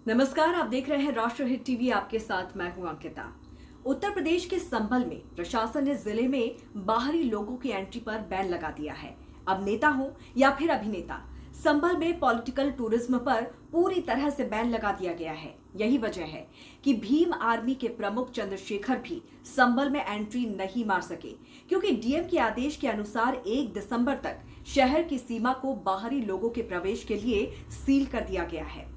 नमस्कार, आप देख रहे हैं राष्ट्रहित टीवी। आपके साथ मैं हूं अंकिता। उत्तर प्रदेश के संभल में प्रशासन ने जिले में बाहरी लोगों की एंट्री पर बैन लगा दिया है। अब नेता हो या फिर अभिनेता, संभल में पॉलिटिकल टूरिज्म पर पूरी तरह से बैन लगा दिया गया है। यही वजह है कि भीम आर्मी के प्रमुख चंद्रशेखर भी संभल में एंट्री नहीं मार सके, क्योंकि डीएम के आदेश के अनुसार 1 दिसंबर तक शहर की सीमा को बाहरी लोगों के प्रवेश के लिए सील कर दिया गया है।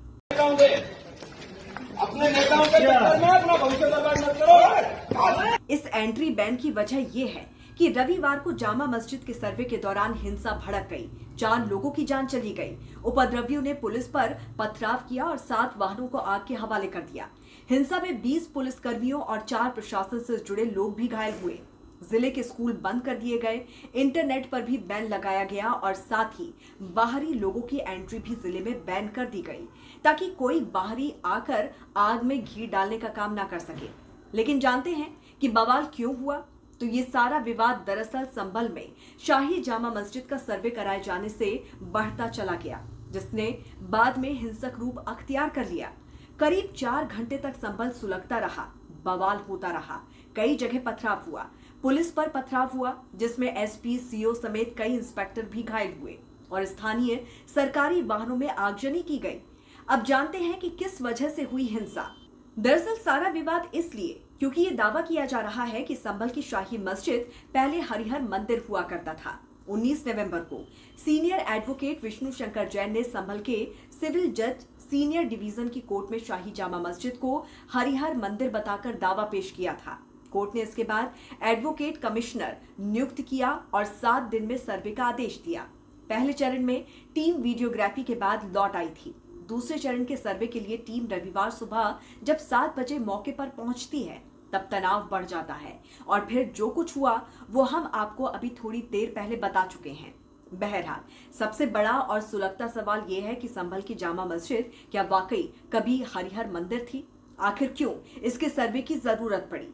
अपने नेताओं के चक्कर में अपना भविष्य बर्बाद मत करो। इस एंट्री बैन की वजह यह है कि रविवार को जामा मस्जिद के सर्वे के दौरान हिंसा भड़क गई, 4 लोगों की जान चली गई। उपद्रवियों ने पुलिस पर पथराव किया और 7 वाहनों को आग के हवाले कर दिया। हिंसा में 20 पुलिसकर्मियों और 4 प्रशासन से जुड़े लोग भी घायल हुए। जिले के स्कूल बंद कर दिए गए, इंटरनेट पर भी बैन लगाया गया और साथ ही बाहरी लोगों की एंट्री भी जिले में बैन कर दी गई, ताकि कोई बाहरी आकर आग में घी डालने का काम ना कर सके। लेकिन जानते हैं कि बवाल क्यों हुआ? तो ये सारा विवाद दरअसल संभल में शाही जामा मस्जिद का सर्वे कराए जाने से बढ़ता चला गया, जिसने बाद में हिंसक रूप अख्तियार कर लिया। करीब 4 घंटे तक संभल सुलगता रहा, बवाल होता रहा, कई जगह पथराव हुआ, पुलिस पर पथराव हुआ, जिसमें एसपी, सीओ समेत कई इंस्पेक्टर भी घायल हुए और स्थानीय सरकारी वाहनों में आगजनी की गई। अब जानते हैं कि किस वजह से हुई हिंसा। दरअसल सारा विवाद इसलिए क्योंकि ये दावा किया जा रहा है कि संभल की शाही मस्जिद पहले हरिहर मंदिर हुआ करता था। 19 नवंबर को सीनियर एडवोकेट विष्णु शंकर जैन ने संभल के सिविल जज सीनियर डिवीजन की कोर्ट में शाही जामा मस्जिद को हरिहर मंदिर बताकर दावा पेश किया था। कोर्ट ने इसके बाद एडवोकेट कमिश्नर नियुक्त किया और 7 दिन में सर्वे का आदेश दिया। पहले चरण में टीम वीडियोग्राफी के बाद लौट आई थी। दूसरे चरण के सर्वे के लिए टीम रविवार सुबह जब 7 बजे मौके पर पहुंचती है, तब तनाव बढ़ जाता है और फिर जो कुछ हुआ वो हम आपको अभी थोड़ी देर पहले बता चुके हैं। बहरहाल सबसे बड़ा और सुलगता सवाल यह है कि संभल की जामा मस्जिद क्या वाकई कभी हरिहर मंदिर थी? आखिर क्यों इसके सर्वे की जरूरत पड़ी?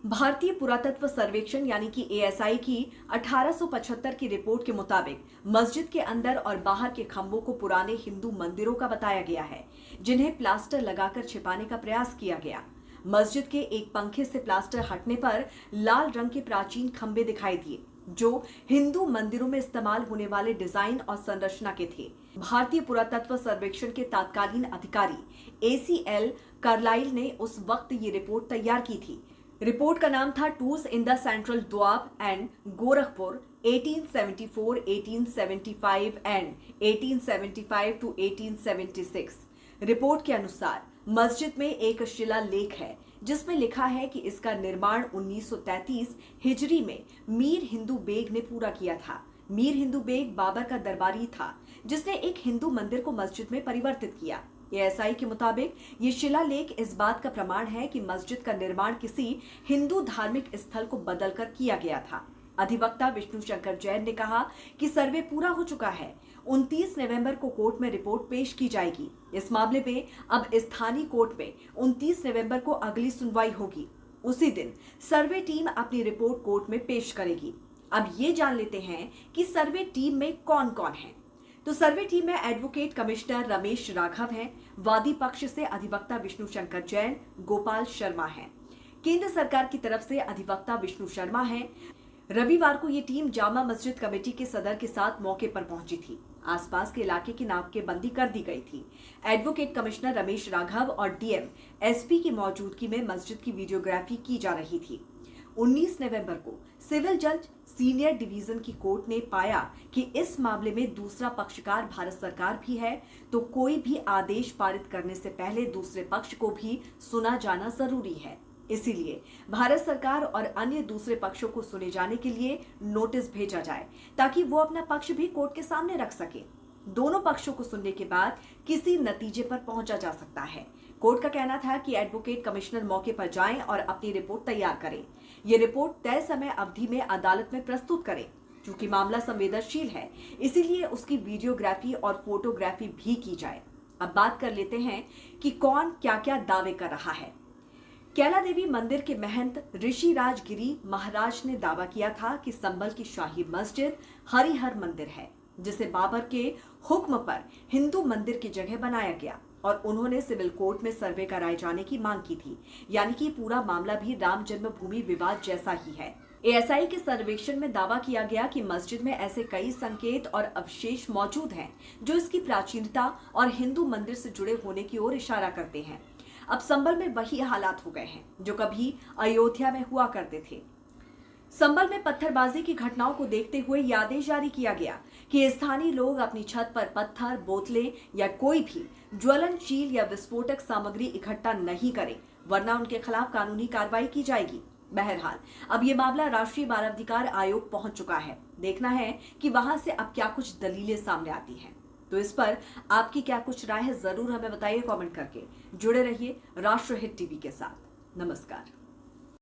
भारतीय पुरातत्व सर्वेक्षण यानी कि एएसआई की 1875 की रिपोर्ट के मुताबिक मस्जिद के अंदर और बाहर के खंभों को पुराने हिंदू मंदिरों का बताया गया है, जिन्हें प्लास्टर लगाकर छिपाने का प्रयास किया गया। मस्जिद के एक पंखे से प्लास्टर हटने पर लाल रंग के प्राचीन खंभे दिखाई दिए, जो हिंदू मंदिरों में इस्तेमाल होने वाले डिजाइन और संरचना के थे। भारतीय पुरातत्व सर्वेक्षण के तत्कालीन अधिकारी एसीएल कार्लाइल ने उस वक्त ये रिपोर्ट तैयार की थी। रिपोर्ट का नाम था tours in the central Doab and Gorakhpur 1874, 1875 and 1875 to 1876। Report के अनुसार मस्जिद में एक शिलालेख है जिसमें लिखा है कि इसका निर्माण 1933 हिजरी में मीर हिंदू बेग ने पूरा किया था। मीर हिंदू बेग बाबर का दरबारी था, जिसने एक हिंदू मंदिर को मस्जिद में परिवर्तित किया। एएसआई के मुताबिक ये शिलालेख इस बात का प्रमाण है कि मस्जिद का निर्माण किसी हिंदू धार्मिक स्थल को बदलकर किया गया था। अधिवक्ता विष्णु शंकर जैन ने कहा कि सर्वे पूरा हो चुका है। 29 नवंबर को कोर्ट में रिपोर्ट पेश की जाएगी। इस मामले में अब स्थानीय कोर्ट में 29 नवंबर को अगली सुनवाई होगी। उसी दिन सर्वे टीम अपनी रिपोर्ट कोर्ट में पेश करेगी। अब ये जान लेते हैं कि सर्वे टीम में कौन कौन है। तो सर्वे टीम में एडवोकेट कमिश्नर रमेश राघव हैं, वादी पक्ष से अधिवक्ता विष्णु शंकर जैन, गोपाल शर्मा हैं, केंद्र सरकार की तरफ से अधिवक्ता विष्णु शर्मा हैं। रविवार को ये टीम जामा मस्जिद कमेटी के सदर के साथ मौके पर पहुंची थी। आसपास के इलाके की नाकेबंदी कर दी गई थी। एडवोकेट कमिश्नर रमेश राघव और डीएम एसपी की मौजूदगी में मस्जिद की वीडियोग्राफी की जा रही थी। 19 नवंबर को सिविल जज सीनियर डिवीजन की कोर्ट ने पाया कि इस मामले में दूसरा पक्षकार भारत सरकार भी है, तो कोई भी आदेश पारित करने से पहले दूसरे पक्ष को भी सुना जाना जरूरी है। इसीलिए भारत सरकार और अन्य दूसरे पक्षों को सुने जाने के लिए नोटिस भेजा जाए, ताकि वो अपना पक्ष भी कोर्ट के सामने रख सके। दोनों पक्षों को सुनने के बाद किसी नतीजे पर पहुंचा जा सकता है। कोर्ट का कहना था कि एडवोकेट कमिश्नर मौके पर जाएं और अपनी रिपोर्ट तैयार करें। ये रिपोर्ट तय समय अवधि में अदालत में प्रस्तुत करें। चूंकि मामला संवेदनशील है, इसीलिए उसकी वीडियोग्राफी और फोटोग्राफी भी की जाए। अब बात कर लेते हैं कि कौन क्या क्या दावे कर रहा है। कैला देवी मंदिर के महंत ऋषिराज गिरी महाराज ने दावा किया था कि संभल की शाही मस्जिद हरिहर मंदिर है, जिसे बाबर के हुक्म पर हिंदू मंदिर की जगह बनाया गया और उन्होंने सिविल कोर्ट में सर्वे कराए जाने की मांग की थी। यानी कि पूरा मामला भी राम जन्मभूमि विवाद जैसा ही है। एएसआई के सर्वेक्षण में दावा किया गया कि मस्जिद में ऐसे कई संकेत और अवशेष मौजूद हैं जो इसकी प्राचीनता और हिंदू मंदिर से जुड़े होने की ओर इशारा करते हैं। अब संभल में वही हालात हो गए हैं जो कभी अयोध्या में हुआ करते थे। संभल में पत्थरबाजी की घटनाओं को देखते हुए यह आदेश जारी किया गया कि स्थानीय लोग अपनी छत पर पत्थर, बोतलें या कोई भी ज्वलनशील या विस्फोटक सामग्री इकट्ठा नहीं करें, वरना उनके खिलाफ कानूनी कार्रवाई की जाएगी। बहरहाल अब ये मामला राष्ट्रीय मानवाधिकार आयोग पहुंच चुका है। देखना है कि वहां से अब क्या कुछ दलीलें सामने आती हैं। तो इस पर आपकी क्या कुछ राय है, जरूर हमें बताइए कमेंट करके। जुड़े रहिए राष्ट्रहित टीवी के साथ। नमस्कार।